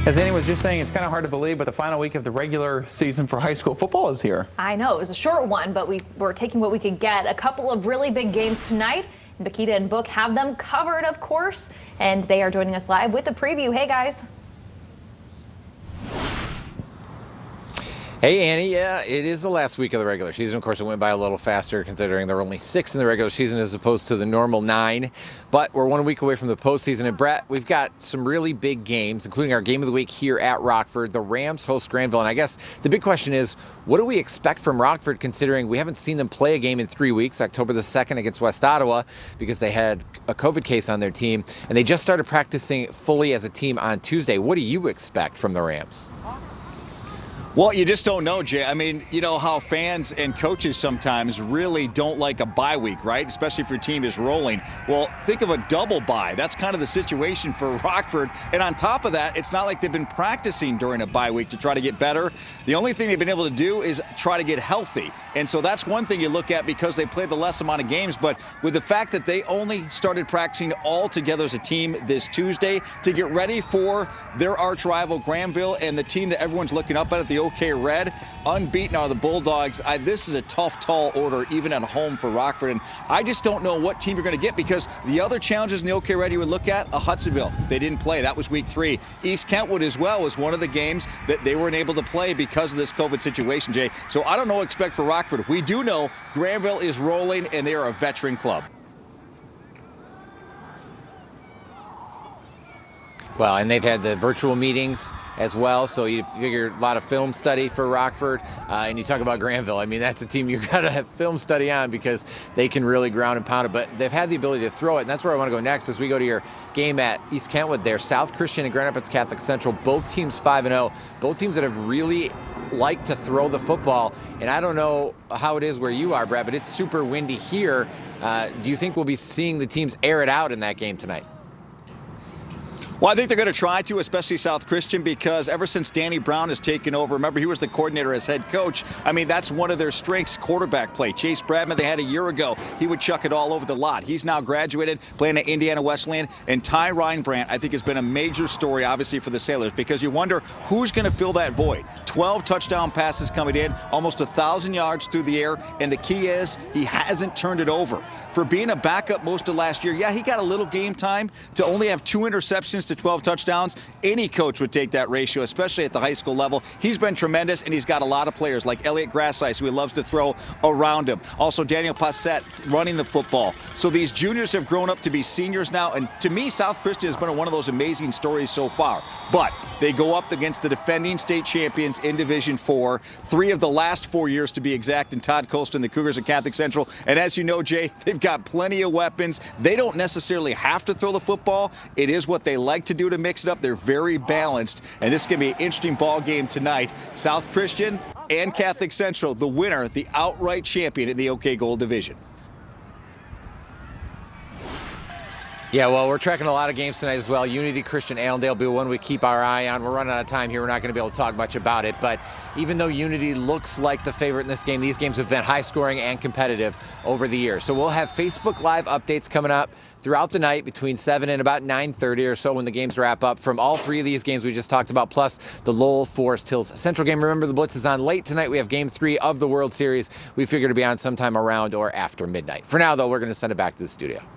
As Annie was just saying, it's kind of hard to believe, but the final week of the regular season for high school football is here. I know, it was a short one, but we were taking what we could get. A couple of really big games tonight. Bakita and Book have them covered, of course, and they are joining us live with a preview. Hey, guys. Hey, Annie. Yeah, it is the last week of the regular season. Of course, it went by a little faster considering there were only 6 in the regular season as opposed to the normal 9. But we're 1 week away from the postseason. And Brett, we've got some really big games, including our game of the week here at Rockford. The Rams host Granville. And I guess the big question is, what do we expect from Rockford considering we haven't seen them play a game in 3 weeks, October the 2nd against West Ottawa, because they had a COVID case on their team. And they just started practicing fully as a team on Tuesday. What do you expect from the Rams? Well, you just don't know, Jay. I mean, you know how fans and coaches sometimes really don't like a bye week, right? Especially if your team is rolling. Well, think of a double bye. That's kind of the situation for Rockford. And on top of that, it's not like they've been practicing during a bye week to try to get better. The only thing they've been able to do is try to get healthy. And so that's one thing you look at because they played the less amount of games. But with the fact that they only started practicing all together as a team this Tuesday to get ready for their arch rival Granville and the team that everyone's looking up at the OK Red, unbeaten are the Bulldogs. This is a tough, tall order, even at home for Rockford. And I just don't know what team you're going to get because the other challenges in the OK Red you would look at, Hudsonville, they didn't play. That was week 3. East Kentwood as well was one of the games that they weren't able to play because of this COVID situation, Jay. So I don't know what to expect for Rockford. We do know Granville is rolling and they are a veteran club. Well, and they've had the virtual meetings as well, so you figure a lot of film study for Rockford. And you talk about Granville. I mean, that's a team you've got to have film study on because they can really ground and pound it. But they've had the ability to throw it, and that's where I want to go next as we go to your game at East Kentwood there. South Christian and Grand Rapids Catholic Central, both teams 5-0. Both teams that have really liked to throw the football. And I don't know how it is where you are, Brad, but it's super windy here. Do you think we'll be seeing the teams air it out in that game tonight? Well, I think they're going to try to, especially South Christian, because ever since Danny Brown has taken over, remember he was the coordinator as head coach. I mean, that's one of their strengths, quarterback play. Chase Bradman, they had a year ago. He would chuck it all over the lot. He's now graduated, playing at Indiana Wesleyan. And Ty Reinbrandt, I think, has been a major story, obviously, for the Sailors, because you wonder who's going to fill that void. 12 touchdown passes coming in, almost 1,000 yards through the air. And the key is he hasn't turned it over. For being a backup most of last year, yeah, he got a little game time. To only have 2 interceptions to 12 touchdowns, any coach would take that ratio, especially at the high school level. He's been tremendous, and he's got a lot of players like Elliot Grassice, who he loves to throw around him. Also, Daniel Passett running the football. So these juniors have grown up to be seniors now, and to me, South Christian has been one of those amazing stories so far. But they go up against the defending state champions in Division 4, 3 of the last 4 years to be exact, in Todd Colston, the Cougars at Catholic Central. And as you know, Jay, they've got plenty of weapons. They don't necessarily have to throw the football. It is what they like to do to mix it up. They're very balanced, and this is going to be an interesting ball game tonight. South Christian and Catholic Central, the winner, the outright champion in the OK Gold Division. Yeah, well, we're tracking a lot of games tonight as well. Unity Christian Allendale will be one we keep our eye on. We're running out of time here. We're not going to be able to talk much about it. But even though Unity looks like the favorite in this game, these games have been high-scoring and competitive over the years. So we'll have Facebook Live updates coming up throughout the night between 7 and about 9:30 or so when the games wrap up from all 3 of these games we just talked about, plus the Lowell Forest Hills Central game. Remember, the Blitz is on late tonight. We have Game 3 of the World Series. We figure to be on sometime around or after midnight. For now, though, we're going to send it back to the studio.